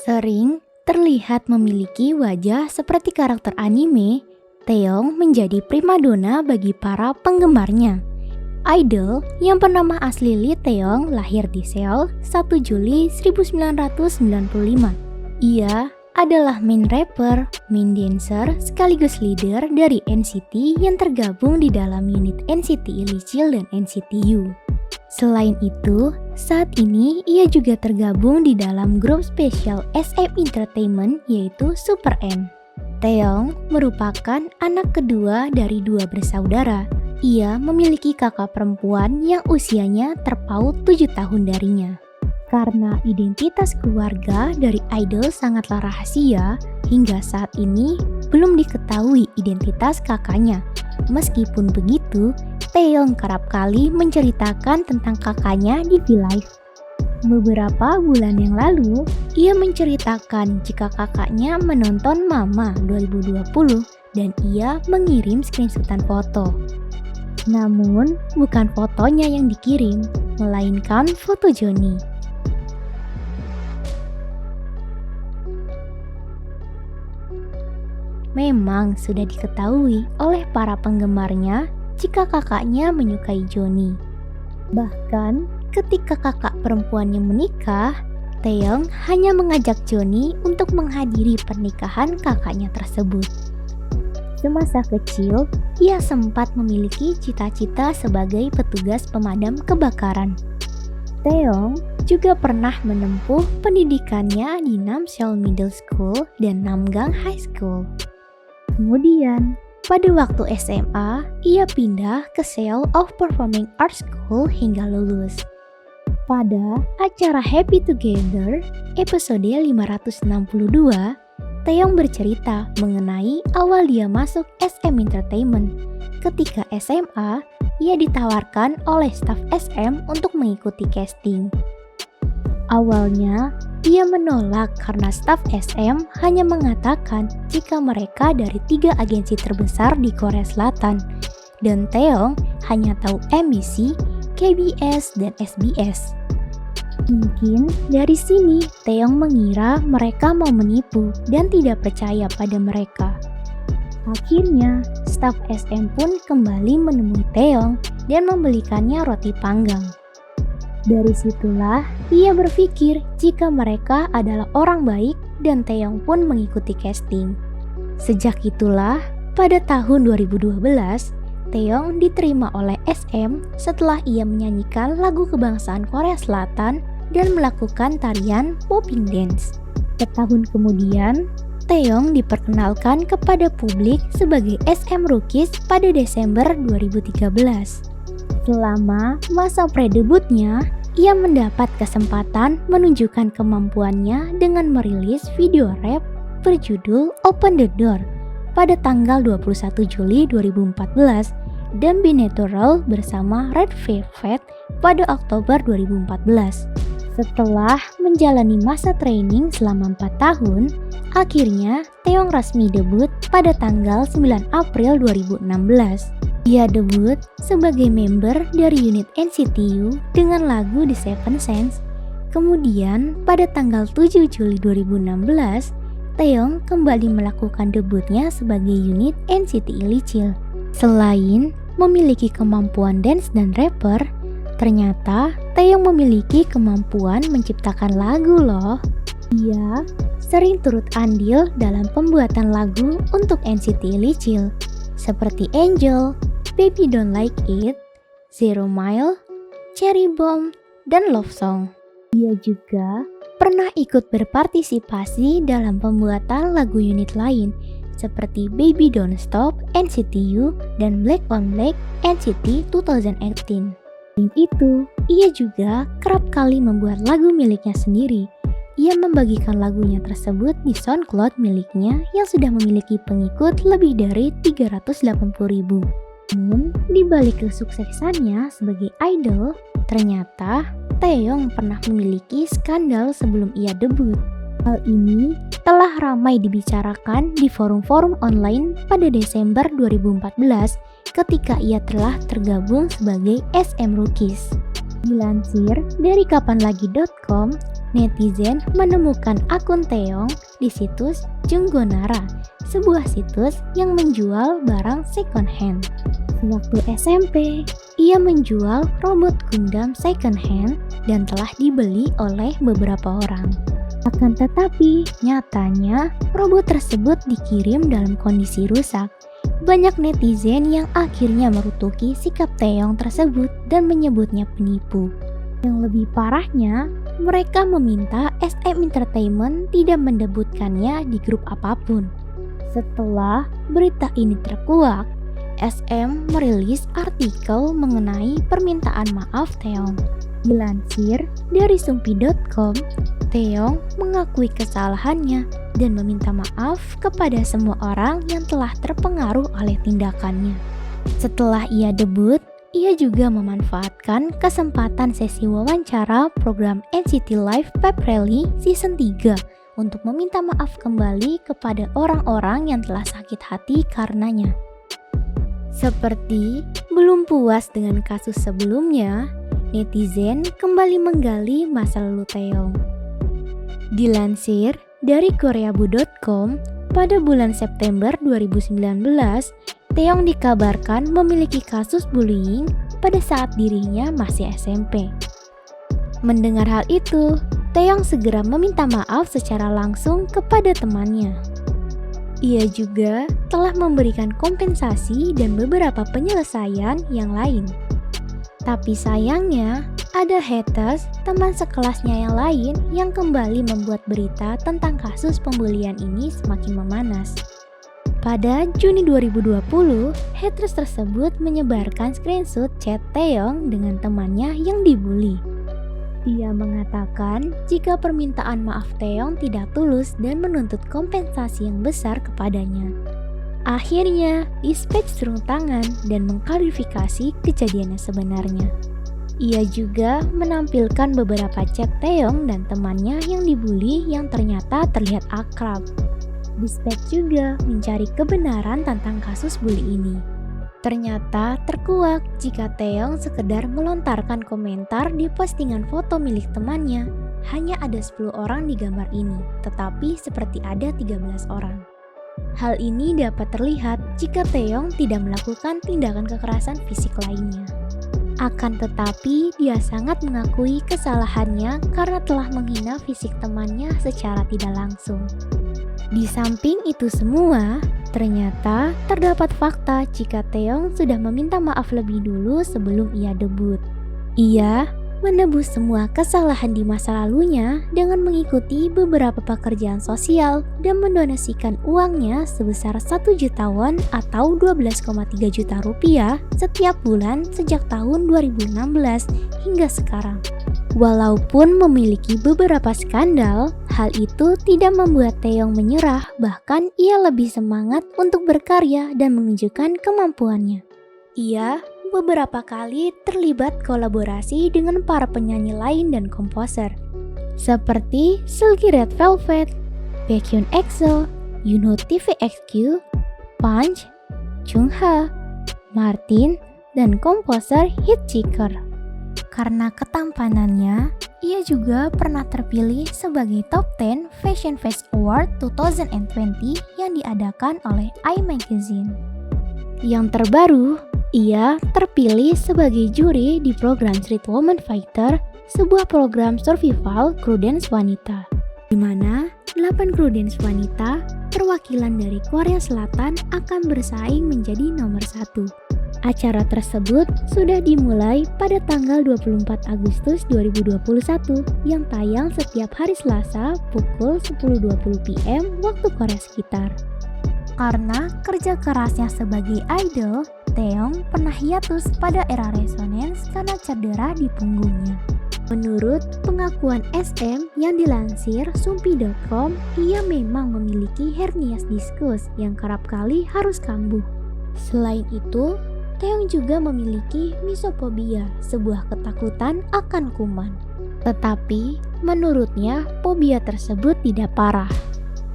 Sering terlihat memiliki wajah seperti karakter anime, Taeyong menjadi primadona bagi para penggemarnya. Idol yang bernama asli Lee Taeyong lahir di Seoul 1 Juli 1995. Ia adalah main rapper, main dancer, sekaligus leader dari NCT yang tergabung di dalam unit NCT Illichil dan NCT U. Selain itu, saat ini ia juga tergabung di dalam grup spesial SM Entertainment yaitu Super M. Taeyong merupakan anak kedua dari dua bersaudara. Ia memiliki kakak perempuan yang usianya terpaut 7 tahun darinya. Karena identitas keluarga dari idol sangatlah rahasia, hingga saat ini belum diketahui identitas kakaknya. Meskipun begitu, Taeyong kerap kali menceritakan tentang kakaknya di V-Live. Beberapa bulan yang lalu, ia menceritakan jika kakaknya menonton Mama 2020 dan ia mengirim screenshotan foto. Namun, bukan fotonya yang dikirim, melainkan foto Johnny. Memang sudah diketahui oleh para penggemarnya jika kakaknya menyukai Johnny. Bahkan ketika kakak perempuannya menikah, Taeyong hanya mengajak Johnny untuk menghadiri pernikahan kakaknya tersebut. Semasa kecil, ia sempat memiliki cita-cita sebagai petugas pemadam kebakaran. Taeyong juga pernah menempuh pendidikannya di Namseol Middle School dan Namgang High School. Kemudian, pada waktu SMA, ia pindah ke Seoul of Performing Arts School hingga lulus. Pada acara Happy Together, episode 562, Taeyong bercerita mengenai awal dia masuk SM Entertainment. Ketika SMA, ia ditawarkan oleh staf SM untuk mengikuti casting. Awalnya, ia menolak karena staf SM hanya mengatakan jika mereka dari 3 agensi terbesar di Korea Selatan, dan Taeyong hanya tahu MBC, KBS, dan SBS. Mungkin dari sini Taeyong mengira mereka mau menipu dan tidak percaya pada mereka. Akhirnya, staf SM pun kembali menemui Taeyong dan membelikannya roti panggang. Dari situlah ia berpikir jika mereka adalah orang baik dan Taeyong pun mengikuti casting. Sejak itulah, pada tahun 2012, Taeyong diterima oleh SM setelah ia menyanyikan lagu kebangsaan Korea Selatan dan melakukan tarian popping dance. Setahun kemudian, Taeyong diperkenalkan kepada publik sebagai SM Rookies pada Desember 2013. Selama masa pre-debutnya, ia mendapat kesempatan menunjukkan kemampuannya dengan merilis video rap berjudul Open the Door pada tanggal 21 Juli 2014 dan Be Natural bersama Red Velvet pada Oktober 2014. Setelah menjalani masa training selama 4 tahun, akhirnya Taeyong resmi debut pada tanggal 9 April 2016. Ia debut sebagai member dari unit NCT U dengan lagu The Seven Sense. Kemudian pada tanggal 7 Juli 2016, Taeyong kembali melakukan debutnya sebagai unit NCT Illichil. Selain memiliki kemampuan dance dan rapper, ternyata Taeyong memiliki kemampuan menciptakan lagu loh. Ia sering turut andil dalam pembuatan lagu untuk NCT Illichil seperti Angel, Baby Don't Like It, Zero Mile, Cherry Bomb, dan Love Song. Ia juga pernah ikut berpartisipasi dalam pembuatan lagu unit lain seperti Baby Don't Stop, NCT U, dan Black on Black, NCT 2018. Selain itu, ia juga kerap kali membuat lagu miliknya sendiri. Ia membagikan lagunya tersebut di SoundCloud miliknya yang sudah memiliki pengikut lebih dari 380.000. Namun, di balik kesuksesannya sebagai idol, ternyata Taeyong pernah memiliki skandal sebelum ia debut. Hal ini telah ramai dibicarakan di forum-forum online pada Desember 2014 ketika ia telah tergabung sebagai SM Rookies. Dilansir dari kapanlagi.com, netizen menemukan akun Taeyong di situs Junggonara, sebuah situs yang menjual barang second hand. Sewaktu SMP, ia menjual robot Gundam second hand dan telah dibeli oleh beberapa orang. Akan tetapi, nyatanya robot tersebut dikirim dalam kondisi rusak. Banyak netizen yang akhirnya merutuki sikap Taeyong tersebut dan menyebutnya penipu. Yang lebih parahnya, mereka meminta SM Entertainment tidak mendebutkannya di grup apapun. Setelah berita ini terkuak, SM merilis artikel mengenai permintaan maaf Taeyong. Dilansir dari sumpi.com, Taeyong mengakui kesalahannya dan meminta maaf kepada semua orang yang telah terpengaruh oleh tindakannya. Setelah ia debut, ia juga memanfaatkan kesempatan sesi wawancara program NCT Live Pep Rally Season 3 untuk meminta maaf kembali kepada orang-orang yang telah sakit hati karenanya. Seperti belum puas dengan kasus sebelumnya, netizen kembali menggali masa lalu Taeyong. Dilansir dari koreabu.com, pada bulan September 2019, Taeyong dikabarkan memiliki kasus bullying pada saat dirinya masih SMP. Mendengar hal itu, Taeyong segera meminta maaf secara langsung kepada temannya. Ia juga telah memberikan kompensasi dan beberapa penyelesaian yang lain. Tapi sayangnya, ada haters teman sekelasnya yang lain yang kembali membuat berita tentang kasus pembulian ini semakin memanas. Pada Juni 2020, haters tersebut menyebarkan screenshot chat Taeyong dengan temannya yang dibully. Ia mengatakan jika permintaan maaf Taeyong tidak tulus dan menuntut kompensasi yang besar kepadanya. Akhirnya, Dispatch turun tangan dan mengklarifikasi kejadiannya sebenarnya. Ia juga menampilkan beberapa chat Taeyong dan temannya yang dibully yang ternyata terlihat akrab. Dispatch juga mencari kebenaran tentang kasus bully ini. Ternyata terkuak jika Taeyong sekedar melontarkan komentar di postingan foto milik temannya. Hanya ada 10 orang di gambar ini, tetapi seperti ada 13 orang. Hal ini dapat terlihat jika Taeyong tidak melakukan tindakan kekerasan fisik lainnya. Akan tetapi, dia sangat mengakui kesalahannya karena telah menghina fisik temannya secara tidak langsung. Di samping itu semua, ternyata terdapat fakta jika Taeyong sudah meminta maaf lebih dulu sebelum ia debut. Ia menebus semua kesalahan di masa lalunya dengan mengikuti beberapa pekerjaan sosial dan mendonasikan uangnya sebesar 1 juta won atau 12,3 juta rupiah setiap bulan sejak tahun 2016 hingga sekarang. Walaupun memiliki beberapa skandal, hal itu tidak membuat Taeyong menyerah, bahkan ia lebih semangat untuk berkarya dan menunjukkan kemampuannya. Ia beberapa kali terlibat kolaborasi dengan para penyanyi lain dan komposer, seperti Silky Red Velvet, Baekhyun EXO, Yunho TVXQ, Punch, Jungha, Martin, dan komposer Hitchhiker. Karena ketampanannya, ia juga pernah terpilih sebagai Top 10 Fashion Fest Award 2020 yang diadakan oleh iMagazine. Yang terbaru, ia terpilih sebagai juri di program Street Woman Fighter, sebuah program survival crew dance wanita, di mana 8 crew dance wanita perwakilan dari Korea Selatan akan bersaing menjadi nomor 1. Acara tersebut sudah dimulai pada tanggal 24 Agustus 2021 yang tayang setiap hari Selasa pukul 10.20 PM waktu Korea sekitar. Karena kerja kerasnya sebagai idol, Taeyong pernah hiatus pada era Resonance karena cedera di punggungnya. Menurut pengakuan SM yang dilansir sumpi.com, ia memang memiliki hernias diskus yang kerap kali harus kambuh. Selain itu, Taeyong juga memiliki misopobia, sebuah ketakutan akan kuman. Tetapi, menurutnya, fobia tersebut tidak parah.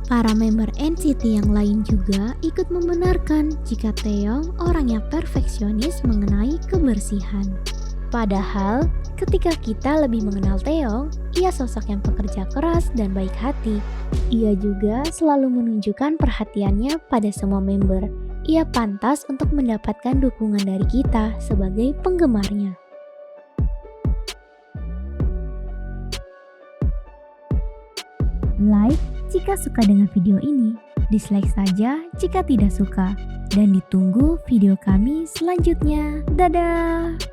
Para member NCT yang lain juga ikut membenarkan jika Taeyong orang yang perfeksionis mengenai kebersihan. Padahal, Ketika kita lebih mengenal Taeyong, ia sosok yang pekerja keras dan baik hati. Ia juga selalu menunjukkan perhatiannya pada semua member. Ia pantas untuk mendapatkan dukungan dari kita sebagai penggemarnya. Like jika suka dengan video ini, dislike saja jika tidak suka, dan ditunggu video kami selanjutnya. Dadah!